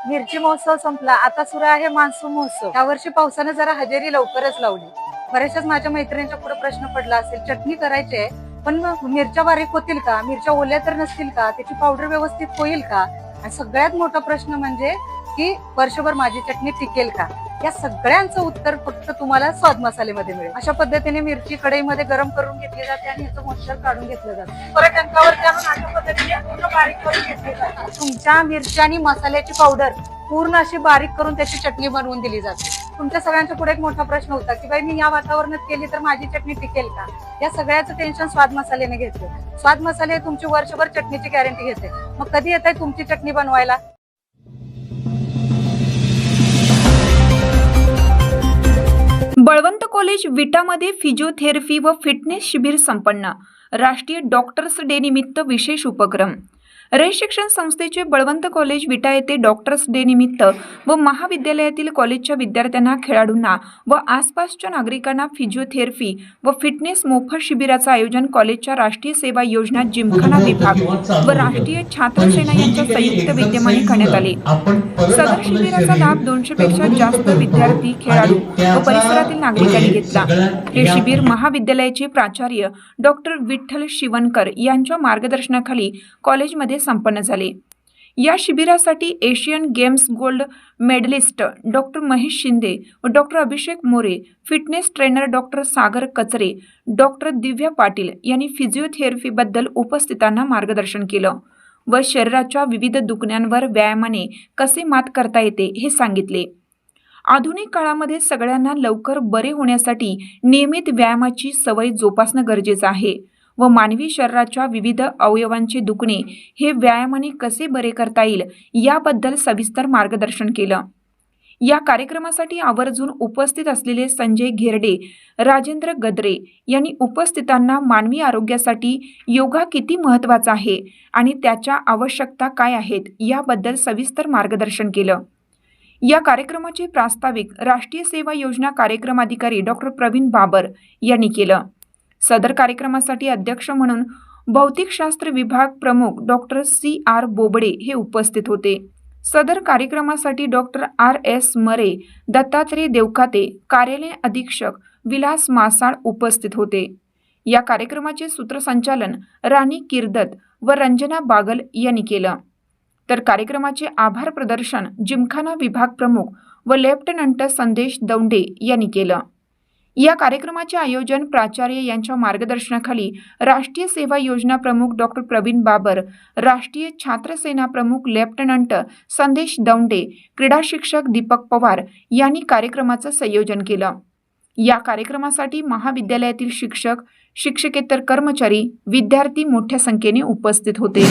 मिरची महोत्सव संपला, आता सुरू आहे मान्सून महोत्सव। यावर्षी पावसाने जरा हजेरी लवकरच लावली। बऱ्याचशाच माझ्या मैत्रिणींच्या पुढे प्रश्न पडला असेल, चटणी करायची आहे पण मिरच्या बारीक होतील का, मिरच्या ओल्या तर नसतील का, त्याची पावडर व्यवस्थित होईल का, आणि सगळ्यात मोठा प्रश्न म्हणजे की वर्षभर माझी चटणी टिकेल का। या सगळ्यांचं उत्तर फक्त तुम्हाला स्वाद मसालेमध्ये मिळेल। अशा पद्धतीने मिरची कढईमध्ये गरम करून घेतली जाते आणि याचं मॉइश्चर काढून घेतलं जातं। परत टंकावरती आणून अशा पद्धतीने पूर्ण बारीक करून घेतली जाते। तुमच्या मिरची आणि मसाल्याची पावडर पूर्ण अशी बारीक करून त्याची चटणी बनवून दिली जाते। तुमच्या सगळ्यांच्या पुढे एक मोठा प्रश्न होता की बाई मी या वातावरणात केली तर माझी चटणी टिकेल का। या सगळ्याचं टेन्शन स्वाद मसाल्याने घेतलं। स्वाद मसाले तुमची वर्षभर चटणीची गॅरंटी घेते। मग कधी येत आहे तुमची चटणी बनवायला। बळवंत कॉलेज विटामध्ये फिजिओथेरपी व फिटनेस शिबिर संपन्न। राष्ट्रीय डॉक्टर्स डे निमित्त विशेष उपक्रम। रयत शिक्षण संस्थेचे बळवंत कॉलेज विटा येथे डॉक्टर्स डे निमित्त व महाविद्यालयातील कॉलेजच्या विद्यार्थ्यांना, खेळाडूंना व आसपासच्या नागरिकांना फिजिओथेरपी व फिटनेस मोफत शिबिराचं आयोजन कॉलेजच्या राष्ट्रीय सेवा योजना जिमखाना विभाग व राष्ट्रीय छात्र सेना यांच्या संयुक्त विद्यमाने करण्यात आले। सदर शिबिराचा लाभ 200 पेक्षा जास्त विद्यार्थी, खेळाडू व परिसरातील नागरिकांनी घेतला। हे शिबिर महाविद्यालयाचे प्राचार्य डॉक्टर विठ्ठल शिवणकर यांच्या मार्गदर्शनाखाली कॉलेजमध्ये संपन्न झाले। या शिबिरासाठी Asian games gold medalist doctor Mahesh Shinde व doctor Abhishek More, fitness trainer doctor Sagar Kachare, doctor दिव्या पाटील यांनी फिजिओथेरपीबद्दल उपस्थितांना मार्गदर्शन केलं व शरीराच्या विविध दुखण्यांवर व्यायामाने कसे मात करता येते हे सांगितले। आधुनिक काळामध्ये सगळ्यांना लवकर बरे होण्यासाठी नियमित व्यायामाची सवय जोपासणं गरजेचं आहे व मानवी शरीराच्या विविध अवयवांचे दुखणे हे व्यायामाने कसे बरे करता येईल याबद्दल सविस्तर मार्गदर्शन केलं। या कार्यक्रमासाठी आवर्जून उपस्थित असलेले संजय घेरडे, राजेंद्र गद्रे यांनी उपस्थितांना मानवी आरोग्यासाठी योगा किती महत्त्वाचा आहे आणि त्याच्या आवश्यकता काय आहेत याबद्दल सविस्तर मार्गदर्शन केलं। या कार्यक्रमाचे प्रास्ताविक राष्ट्रीय सेवा योजना कार्यक्रम अधिकारी डॉक्टर प्रवीण बाबर यांनी केलं। सदर कार्यक्रमासाठी अध्यक्ष म्हणून भौतिकशास्त्र विभाग प्रमुख डॉक्टर CR बोबडे हे उपस्थित होते। सदर कार्यक्रमासाठी डॉक्टर RS मरे, दत्तात्रय देवकाते, कार्यालय अधीक्षक विलास मासाळ उपस्थित होते। या कार्यक्रमाचे सूत्रसंचालन राणी किर्दत व रंजना बागल यांनी केलं, तर कार्यक्रमाचे आभार प्रदर्शन जिमखाना विभाग प्रमुख व लेफ्टनंट संदेश दौंडे यांनी केलं। या कार्यक्रमाचे आयोजन प्राचार्य यांच्या मार्गदर्शनाखाली राष्ट्रीय सेवा योजना प्रमुख डॉक्टर प्रवीण बाबर, राष्ट्रीय छात्र सेना प्रमुख लेफ्टनंट संदेश दौंडे, क्रीडा शिक्षक दीपक पवार यांनी कार्यक्रमाचं संयोजन केलं। या कार्यक्रमासाठी महाविद्यालयातील शिक्षक, शिक्षकेतर कर्मचारी, विद्यार्थी मोठ्या संख्येने उपस्थित होते।